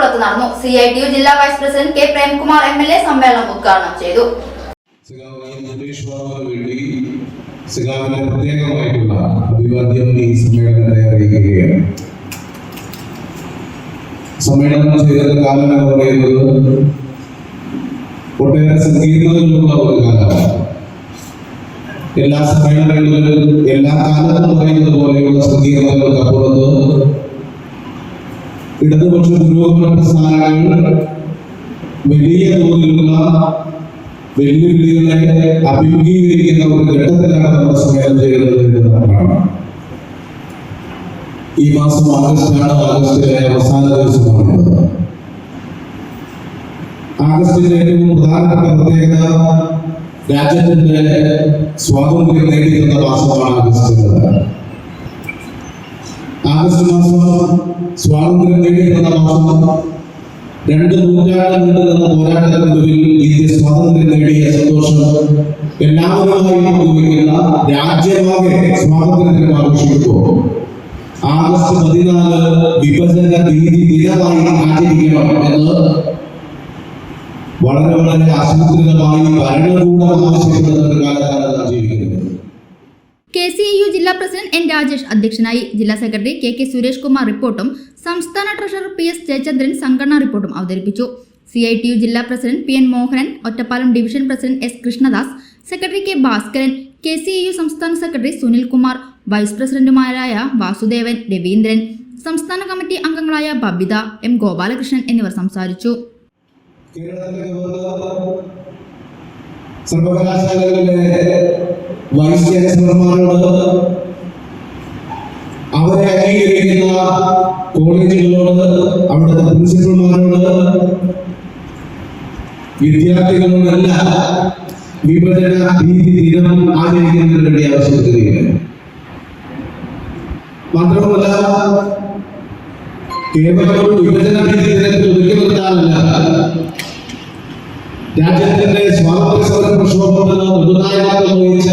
എറണാകുളത്ത് നടന്നു. CITU ജില്ലാ vice president K. Premkumar MLA സമ്മേളനം ഉദ്ഘാടനം ചെയ്തു. പ്രത്യേകമായിട്ടുള്ള അഭിവാദ്യം ഈ സമ്മേളനത്തെ അറിയിക്കുകയാണ്. സമ്മേളനം ചെയ്ത കാലം എന്ന് പറയുന്നത് ഒട്ടേറെ സങ്കീർണതകളുള്ള ഒരു കാലമാണ്. എല്ലാ സമ്മേളനങ്ങളിലും എല്ലാ കാലത്തും പറയുന്നത് പോലെയുള്ള സങ്കീർണതകൾക്കപ്പുറത്ത് ഇടതുപക്ഷ പുരോഗമന പ്രസ്ഥാനങ്ങൾ വലിയ തോതിലുള്ള വെല്ലുവിളികളെ അഭിമുഖീകരിക്കുന്ന ഒരു ഘട്ടത്തിലാണ് നമ്മൾ സമ്മേളനം ചെയ്യുന്നത് എന്ന് നമുക്കാണ്. ഈ മാസം ആഗസ്റ്റിലെ അവസാന ദിവസമാണ്. ആഗസ്റ്റിലെ ഏറ്റവും പ്രധാനപ്പെട്ട പ്രത്യേകത രാജ്യത്തിന്റെ സ്വാതന്ത്ര്യം നേടിയെടുത്ത മാസമാണ് ആഗസ്റ്റ്. ആഗസ്റ്റ് മാസം സ്വാതന്ത്ര്യം നേടിയെടുത്ത മാസം 2 നൂറ്റാണ്ട് നീണ്ടുനിന്ന പോരാട്ടത്തിനൊടുവിൽ ഇന്ത്യ സ്വാതന്ത്ര്യം നേടിയ സന്തോഷം എല്ലാവരുമായി പങ്കുവയ്ക്കുന്ന രാജ്യമാകെ സ്വാതന്ത്ര്യത്തിന് ആഘോഷിക്കുമ്പോൾ ആഗസ്റ്റ് 14 വിഭജന ഭീതി ദിനമായി ആചരിക്കണം എന്ന് വളരെ ആസൂത്രിതമായി ഭരണകൂടം ആവശ്യപ്പെടുന്ന ഒരു കാലത്താണ് നാം ജീവിക്കുന്നത്. KCIU ജില്ലാ പ്രസിഡന്റ് N. രാജേഷ് അധ്യക്ഷനായി. ജില്ലാ സെക്രട്ടറി K. സുരേഷ് കുമാർ റിപ്പോർട്ടും സംസ്ഥാന ട്രഷറർ PS. ജയചന്ദ്രൻ സംഘടനാ റിപ്പോർട്ടും അവതരിപ്പിച്ചു. CITU ജില്ലാ president PN. Mohanan, Ottapalam division president S. Krishnadas, secretary K. Bhaskaran, KCIU സംസ്ഥാന സെക്രട്ടറി സുനിൽ കുമാർ, വൈസ് പ്രസിഡന്റുമാരായ വാസുദേവൻ, രവീന്ദ്രൻ, സംസ്ഥാന കമ്മിറ്റി അംഗങ്ങളായ ബബിത, M. ഗോപാലകൃഷ്ണൻ എന്നിവർ സംസാരിച്ചു. സർവകലാശാലകളിലെ വൈസ് ചാൻസലർമാരോട്, അവരെ അംഗീകരിക്കുന്ന കോളേജുകളോട്, അവിടുത്തെ പ്രിൻസിപ്പൽമാരോട്, വിദ്യാർത്ഥികളോടെല്ലാം വിഭജന ഭീതി ദിനം ആചരിക്കുന്നതിന് വേണ്ടി ആവശ്യപ്പെടുകയാണ്. മാത്രമല്ല, കേവലം വിഭജന ഭീതി ദിനത്തിൽ ഒതുക്കി നിർത്താനല്ല, രാജ്യത്തിന്റെ സ്വാതന്ത്ര്യ സമര പ്രക്ഷോഭത്തിന് നിർണായകത്വം വഹിച്ച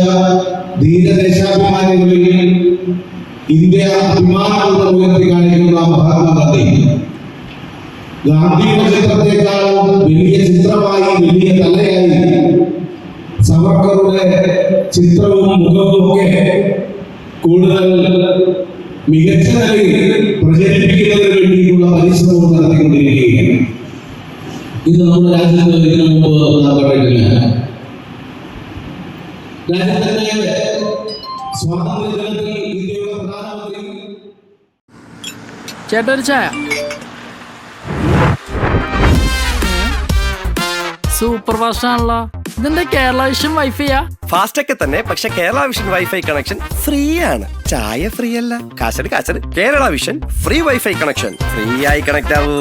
ധീരദേശാഭിമാനികളിൽ ഇന്ത്യ അഭിമാനപൂർവ്വം ഉയർത്തി കാണിക്കുന്ന മഹാത്മാഗാന്ധി, ഗാന്ധിയുടെ ചിത്രത്തെക്കാളും വലിയ ചിത്രമായി, വലിയ തലയായി സവർക്കറുടെ ചിത്രവും മുഖവും ഒക്കെ കൂടുതൽ മികച്ച നിലയിൽ പ്രചരിപ്പിക്കുന്നതിന് വേണ്ടിയിട്ടുള്ള പരിശ്രമവും നടത്തിക്കൊണ്ടിരിക്കുകയാണ്. ഇത് നമ്മുടെ രാജ്യത്ത് ഇതിനു മുമ്പ് നാം കണ്ടിട്ടില്ല. രാജ്യത്തിന്റെ സ്വാതന്ത്ര്യ ദിനത്തിൽ ഇന്ത്യയുടെ പ്രധാനമന്ത്രി ചേട്ടൊരു ചായ. സൂപ്പർ ഫാസ്റ്റ് ആണല്ലോ. ഇതെന്താ കേരള വിഷൻ വൈഫൈയാ? ഫാസ്റ്റ് ഒക്കെ തന്നെ, പക്ഷെ Kerala vision wifi connection free ആണ്. ചായ ഫ്രീ അല്ല, കാശട്. Kerala vision free wifi connection. Free ആയി കണക്ട് ആവൂ.